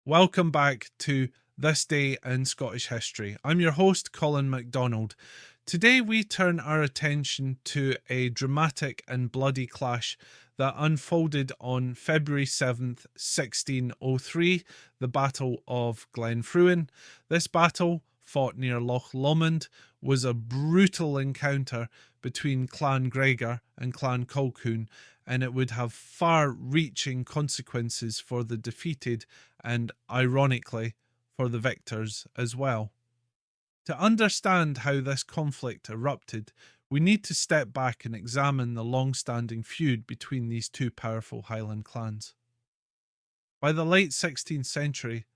Welcome back to This Day in Scottish History. I'm your host, Colin MacDonald. Today we turn our attention to a dramatic and bloody clash that unfolded on February 7th, 1603, the Battle of Glen Fruin. This battle, fought near Loch Lomond, was a brutal encounter between Clan Gregor and Clan Colquhoun, and it would have far-reaching consequences for the defeated and, ironically, for the victors as well. To understand how this conflict erupted, we need to step back and examine the long-standing feud between these two powerful Highland clans. By the late 16th century,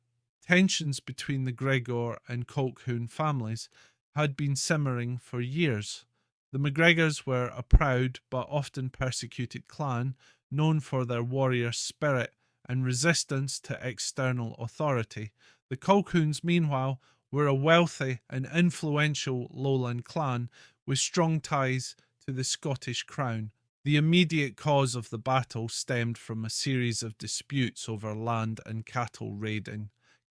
tensions between the Gregor and Colquhoun families had been simmering for years. The MacGregors were a proud but often persecuted clan, known for their warrior spirit and resistance to external authority. The Colquhouns, meanwhile, were a wealthy and influential Lowland clan with strong ties to the Scottish crown. The immediate cause of the battle stemmed from a series of disputes over land and cattle raiding.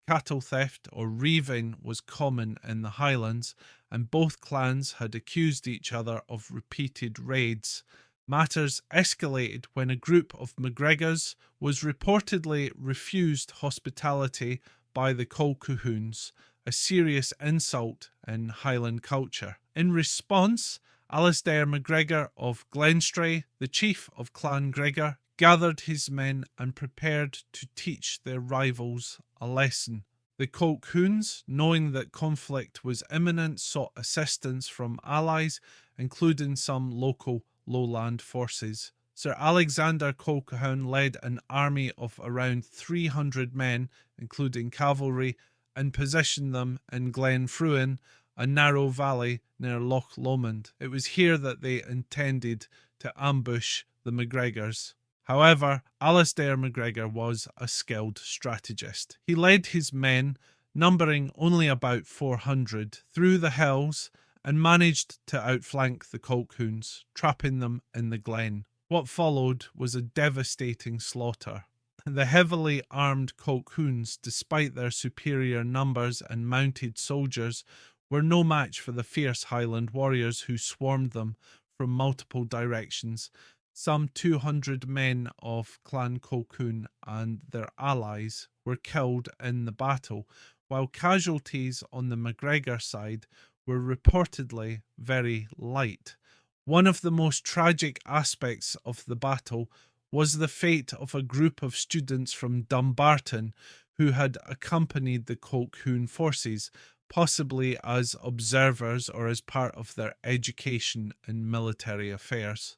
Cattle theft or reaving was common in the Highlands, and both clans had accused each other of repeated raids. Matters escalated when a group of MacGregors was reportedly refused hospitality by the Colquhouns, a serious insult in Highland culture. In response, Alastair MacGregor of Glenstray, the chief of Clan Gregor, gathered his men and prepared to teach their rivals a lesson. The Colquhouns, knowing that conflict was imminent, sought assistance from allies, including some local Lowland forces. Sir Alexander Colquhoun led an army of around 300 men, including cavalry, and positioned them in Glen Fruin, a narrow valley near Loch Lomond. It was here that they intended to ambush the MacGregors. However, Alastair MacGregor was a skilled strategist. He led his men, numbering only about 400, through the hills and managed to outflank the Colquhouns, trapping them in the glen. What followed was a devastating slaughter. The heavily armed Colquhouns, despite their superior numbers and mounted soldiers, were no match for the fierce Highland warriors who swarmed them from multiple directions. Some 200 men of Clan Colquhoun and their allies were killed in the battle, while casualties on the MacGregor side were reportedly very light. One of the most tragic aspects of the battle was the fate of a group of students from Dumbarton who had accompanied the Colquhoun forces, possibly as observers or as part of their education in military affairs.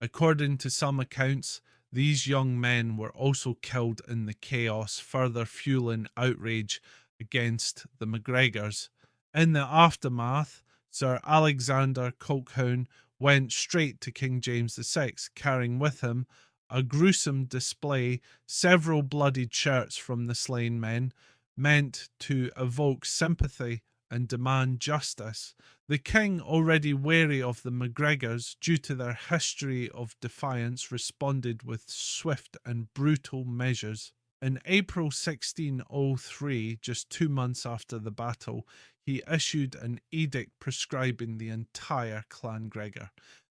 According to some accounts, these young men were also killed in the chaos, further fueling outrage against the MacGregors. In the aftermath, Sir Alexander Colquhoun went straight to King James VI, carrying with him a gruesome display, several bloodied shirts from the slain men, meant to evoke sympathy and demand justice. The king, already wary of the MacGregors due to their history of defiance, responded with swift and brutal measures. In April 1603, just 2 months after the battle, he issued an edict prescribing the entire Clan Gregor.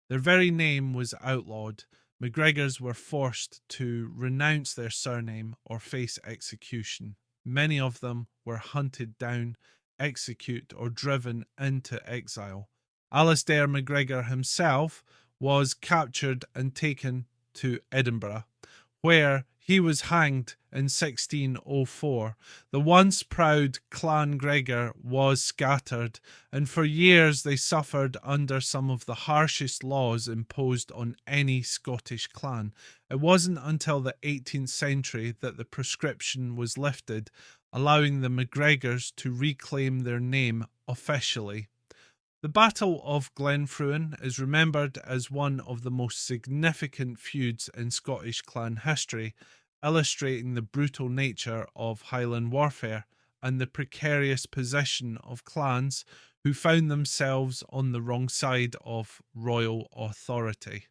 Their very name was outlawed. MacGregors were forced to renounce their surname or face execution. Many of them were hunted down, executed, or driven into exile. Alastair MacGregor himself was captured and taken to Edinburgh, where he was hanged in 1604. The once proud Clan Gregor was scattered, and for years they suffered under some of the harshest laws imposed on any Scottish clan. It wasn't until the 18th century that the proscription was lifted, allowing the MacGregors to reclaim their name officially. The Battle of Glen Fruin is remembered as one of the most significant feuds in Scottish clan history, illustrating the brutal nature of Highland warfare and the precarious position of clans who found themselves on the wrong side of royal authority.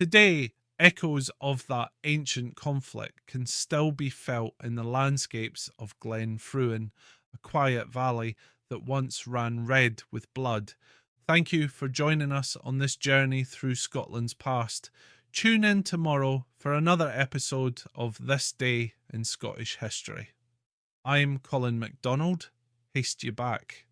Today, Echoes of that ancient conflict can still be felt in the landscapes of Glen Fruin, a quiet valley that once ran red with blood. Thank you for joining us on this journey through Scotland's past. Tune in tomorrow for another episode of This Day in Scottish History. I'm Colin MacDonald. Haste you back.